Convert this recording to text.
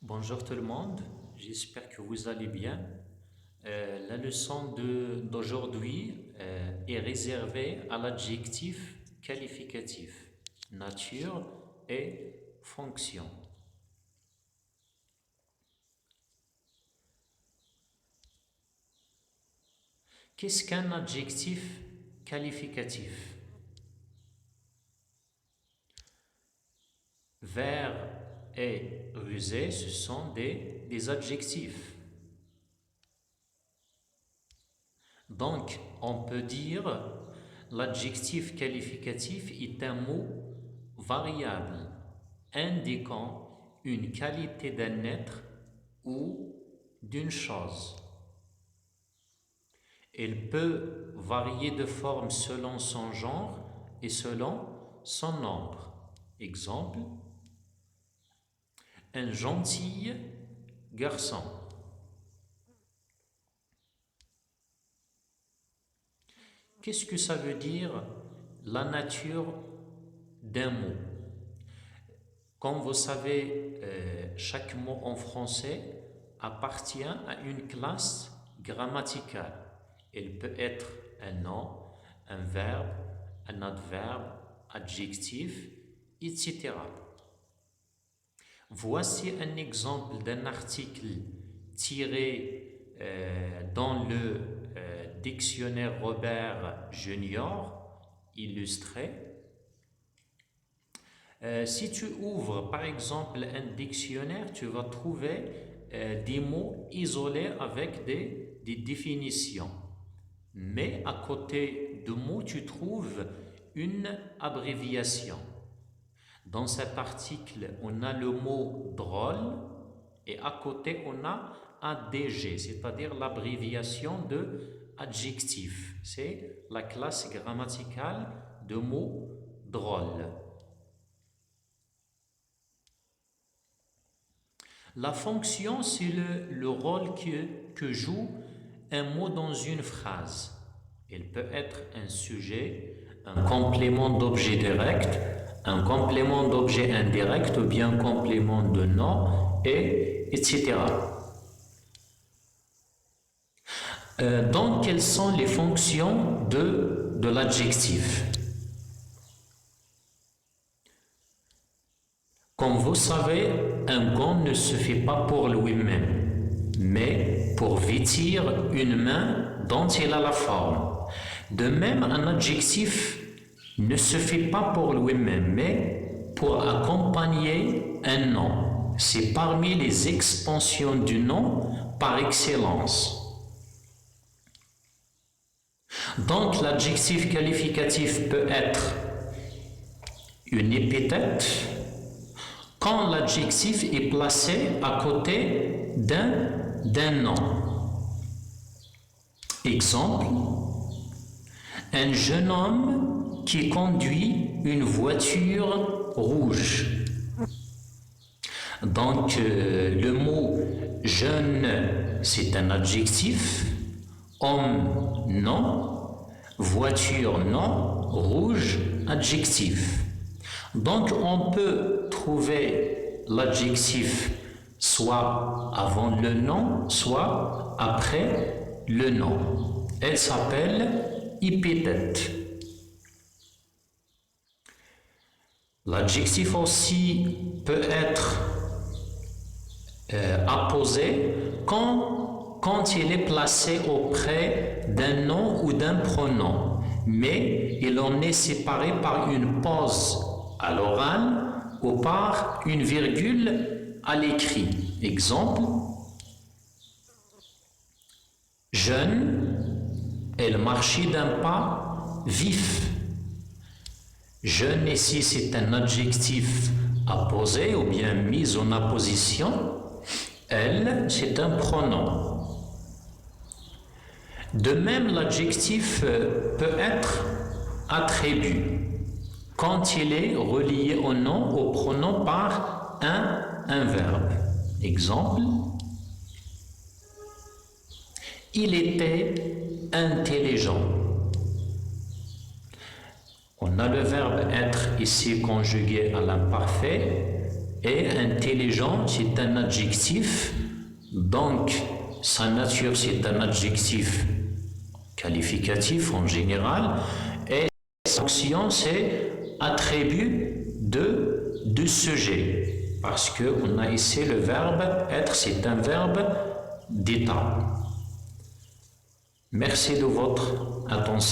Bonjour tout le monde, j'espère que vous allez bien. La leçon d'aujourd'hui est réservée à l'adjectif qualificatif, nature et fonction. Qu'est-ce qu'un adjectif qualificatif? Vert et rusé, ce sont des adjectifs. Donc, on peut dire l'adjectif qualificatif est un mot variable indiquant une qualité d'un être ou d'une chose. Il peut varier de forme selon son genre et selon son nombre. Exemple, un gentil garçon. Qu'est-ce que ça veut dire la nature d'un mot? Comme vous savez, chaque mot en français appartient à une classe grammaticale. Il peut être un nom, un verbe, un adverbe, adjectif, etc. Voici un exemple d'un article tiré dans le dictionnaire Robert Junior, illustré. Si tu ouvres par exemple un dictionnaire, tu vas trouver des mots isolés avec des définitions. Mais à côté de mots, tu trouves une abréviation. Dans cet article, on a le mot drôle et à côté, on a ADG, c'est-à-dire l'abréviation de adjectif. C'est la classe grammaticale de mots drôle. La fonction, c'est le rôle que joue un mot dans une phrase. Il peut être un sujet, un complément d'objet direct, un complément d'objet indirect ou bien un complément de nom, etc. Donc, quelles sont les fonctions de l'adjectif? Comme vous savez, un gant ne se fait pas pour lui-même, mais pour vêtir une main dont il a la forme. De même, un adjectif ne se fait pas pour lui-même, mais pour accompagner un nom. C'est parmi les expansions du nom par excellence. Donc, l'adjectif qualificatif peut être une épithète, quand l'adjectif est placé à côté d'un nom. Exemple, un jeune homme qui conduit une voiture rouge. Donc, le mot jeune, c'est un adjectif, homme, non, voiture, non, rouge, adjectif. Donc, on peut trouver l'adjectif soit avant le nom, soit après le nom. Elle s'appelle épithète. L'adjectif aussi peut être apposé quand il est placé auprès d'un nom ou d'un pronom, mais il en est séparé par une pause à l'oral ou par une virgule à l'écrit. Exemple, jeune, elle marchait d'un pas vif. Jeune ici, c'est un adjectif apposé ou bien mis en apposition. Elle, c'est un pronom. De même, l'adjectif peut être attribut quand il est relié au nom, au pronom par un verbe. Exemple, il était intelligent. On a le verbe être ici conjugué à l'imparfait Et intelligent, c'est un adjectif. Donc, sa nature, c'est un adjectif qualificatif en général. Et sa fonction, c'est attribut de sujet. Parce qu'on a ici le verbe être, c'est un verbe d'état. Merci de votre attention.